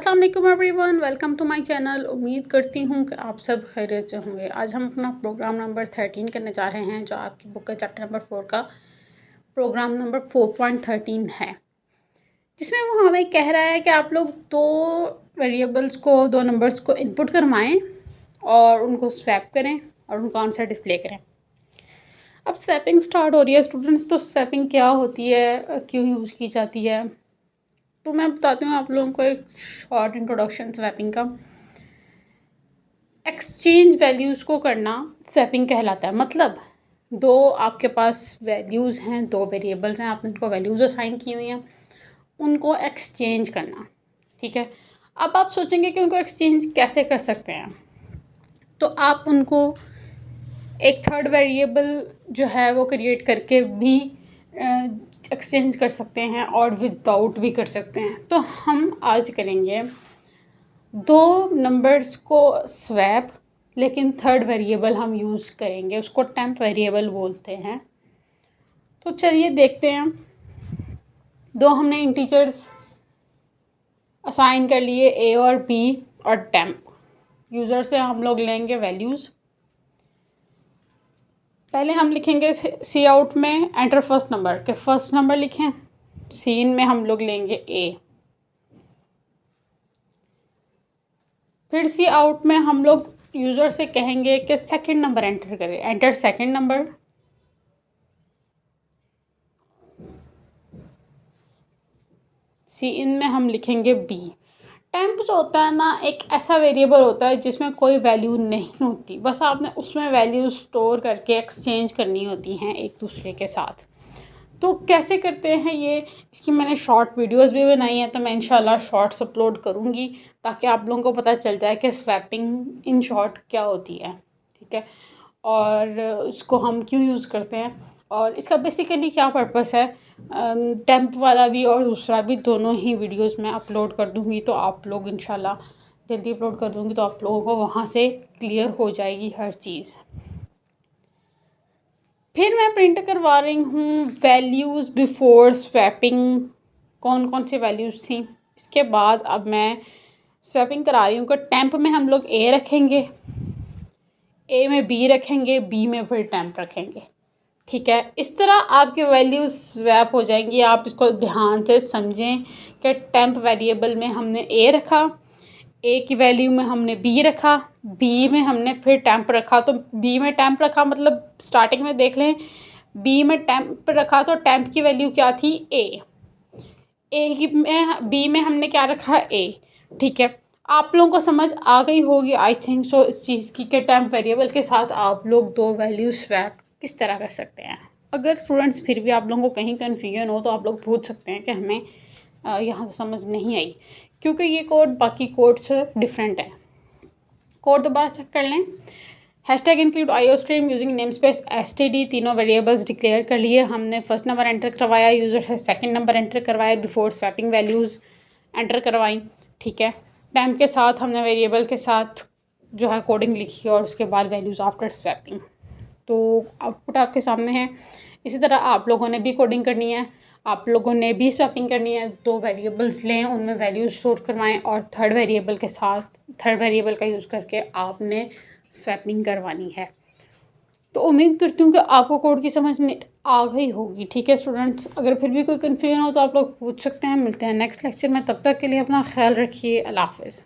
अस्सलाम वालेकुम everyone, welcome to my channel. उम्मीद करती हूँ कि आप सब खैरियत से होंगे। आज हम अपना प्रोग्राम नंबर 13 करने जा रहे हैं, जो आपकी बुक का चैप्टर नंबर 4 का प्रोग्राम नंबर 4.13 है, जिसमें वो हमें कह रहा है कि आप लोग दो नंबर्स को इनपुट करवाएं और उनको स्वैप करें और उनका आंसर डिस्प्ले करें। अब स्वैपिंग स्टार्ट हो रही है स्टूडेंट्स। तो स्वैपिंग क्या होती है, क्यों यूज़ की जाती है, तो मैं बताती हूँ आप लोगों को एक शॉर्ट इंट्रोडक्शन स्वैपिंग का। एक्सचेंज वैल्यूज़ को करना स्वैपिंग कहलाता है। मतलब दो आपके पास वैल्यूज़ हैं, दो वेरिएबल्स हैं, आपने उनको वैल्यूज़ असाइन की हुई हैं, उनको एक्सचेंज करना। ठीक है, अब आप सोचेंगे कि उनको एक्सचेंज कैसे कर सकते हैं, तो आप उनको एक थर्ड वेरिएबल जो है वो क्रिएट करके भी एक्सचेंज कर सकते हैं और विदाउट भी कर सकते हैं। तो हम आज करेंगे दो नंबर्स को स्वैप, लेकिन थर्ड वेरिएबल हम यूज़ करेंगे, उसको टेम्प वेरिएबल बोलते हैं। तो चलिए देखते हैं। दो हमने इंटीजर्स असाइन कर लिए, ए और बी, और टेम्प यूज़र से हम लोग लेंगे वैल्यूज़। पहले हम लिखेंगे सी आउट में एंटर फर्स्ट नंबर के फर्स्ट नंबर लिखें। सीन में हम लोग लेंगे ए। फिर सी आउट में हम लोग यूज़र से कहेंगे कि सेकंड नंबर एंटर करें, एंटर सेकंड नंबर। सी इन में हम लिखेंगे बी। टेम्प जो होता है ना, एक ऐसा वेरिएबल होता है जिसमें कोई वैल्यू नहीं होती, बस आपने उसमें वैल्यू स्टोर करके एक्सचेंज करनी होती हैं एक दूसरे के साथ। तो कैसे करते हैं ये, इसकी मैंने शॉर्ट वीडियोस भी बनाई हैं, तो मैं इंशाल्लाह शॉर्ट्स अपलोड करूँगी ताकि आप लोगों को पता चल जाए कि स्वैपिंग इन शॉर्ट क्या होती है। ठीक है, और इसको हम क्यों यूज़ करते हैं और इसका बेसिकली क्या पर्पस है। टेम्प वाला भी और दूसरा भी, दोनों ही वीडियोस मैं अपलोड कर दूँगी, तो आप लोग इंशाल्लाह जल्दी अपलोड कर दूँगी, तो आप लोगों को वहाँ से क्लियर हो जाएगी हर चीज़। फिर मैं प्रिंट करवा रही हूँ वैल्यूज़ बिफोर स्वैपिंग, कौन कौन सी वैल्यूज़ थी। इसके बाद अब मैं स्वैपिंग करा रही हूँ कि टेम्प में हम लोग ए रखेंगे, ए में बी रखेंगे, बी में फिर टेम्प रखेंगे। ठीक है, इस तरह आपकी वैल्यूज़ स्वैप हो जाएंगी। आप इसको ध्यान से समझें कि टेम्प वेरिएबल में हमने ए रखा, ए की वैल्यू में हमने बी रखा, बी में हमने फिर टेम्प रखा। तो बी में टेम्प रखा मतलब स्टार्टिंग में देख लें, बी में टेम्प रखा तो टेम्प की वैल्यू क्या थी, ए की में बी में हमने क्या रखा, ए। ठीक है, आप लोगों को समझ आ गई होगी आई थिंक सो इस चीज़ की कि टेम्प वेरिएबल के साथ आप लोग दो वैल्यू स्वैप किस तरह कर सकते हैं। अगर स्टूडेंट्स फिर भी आप लोगों को कहीं कन्फ्यूजन हो तो आप लोग पूछ सकते हैं कि हमें यहाँ से समझ नहीं आई, क्योंकि ये कोड बाकी कोड से डिफरेंट है। कोड दोबारा चेक कर लें। Hashtag include iostream using name space STD, तीनों वेरिएबल्स डिक्लेयर कर लिए हमने। फर्स्ट नंबर एंटर करवाया, यूज़र से सेकंड नंबर एंटर करवाया, बिफोर स्वैपिंग वैल्यूज़ एंटर करवाई। ठीक है, टेम्प के साथ हमने वेरिएबल के साथ जो है कोडिंग लिखी और उसके बाद वैल्यूज़ आफ्टर स्वैपिंग। तो आउटपुट आपके सामने है। इसी तरह आप लोगों ने भी कोडिंग करनी है, आप लोगों ने भी स्वैपिंग करनी है। दो वेरिएबल्स लें, उनमें वैल्यूज स्टोर करवाएं और थर्ड वेरिएबल का यूज़ करके आपने स्वैपिंग करवानी है। तो उम्मीद करती हूँ कि आपको कोड की समझ में आ गई होगी। ठीक है स्टूडेंट्स, अगर फिर भी कोई कन्फ्यूजन हो तो आप लोग पूछ सकते हैं। मिलते हैं नेक्स्ट लेक्चर में, तब तक के लिए अपना ख्याल रखिए। अल्लाह हाफ़िज़।